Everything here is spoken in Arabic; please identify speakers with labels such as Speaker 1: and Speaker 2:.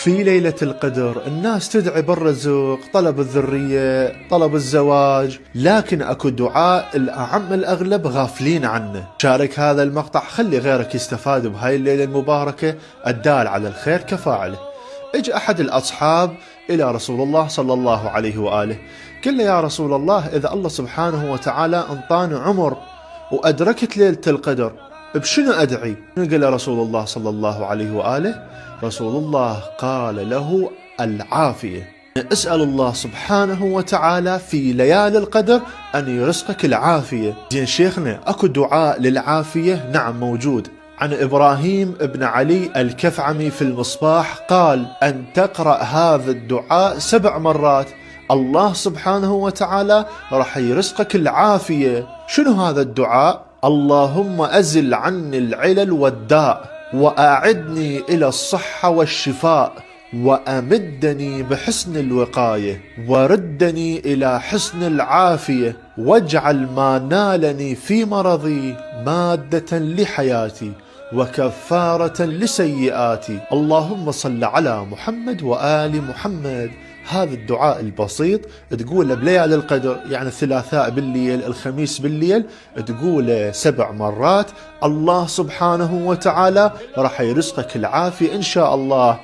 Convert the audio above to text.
Speaker 1: في ليلة القدر الناس تدعي بالرزق، طلب الذرية، طلب الزواج، لكن اكو دعاء الأعم الأغلب غافلين عنه. شارك هذا المقطع، خلي غيرك يستفاد بهاي الليلة المباركة، الدال على الخير كفاعله. اجى أحد الأصحاب إلى رسول الله صلى الله عليه وآله، قال له: يا رسول الله، إذا الله سبحانه وتعالى انطاني عمر وأدركت ليلة القدر، بشنو أدعي؟ قال رسول الله صلى الله عليه وآله: رسول الله قال له: العافية. اسأل الله سبحانه وتعالى في ليالي القدر أن يرزقك العافية. زين شيخنا، أكو دعاء للعافية؟ نعم موجود. عن إبراهيم ابن علي الكفعمي في المصباح قال: أن تقرأ هذا الدعاء 7 مرات، الله سبحانه وتعالى راح يرزقك العافية. شنو هذا الدعاء؟ اللهم أزل عني العلل والداء، وأعدني إلى الصحة والشفاء، وأمدني بحسن الوقاية، وردني إلى حسن العافية، واجعل ما نالني في مرضي مادة لحياتي وكفارة لسيئاتي. اللهم صل على محمد وآل محمد. هذا الدعاء البسيط تقوله بليالي القدر، يعني الثلاثاء بالليل، الخميس بالليل، تقوله 7 مرات، الله سبحانه وتعالى راح يرزقك العافية إن شاء الله.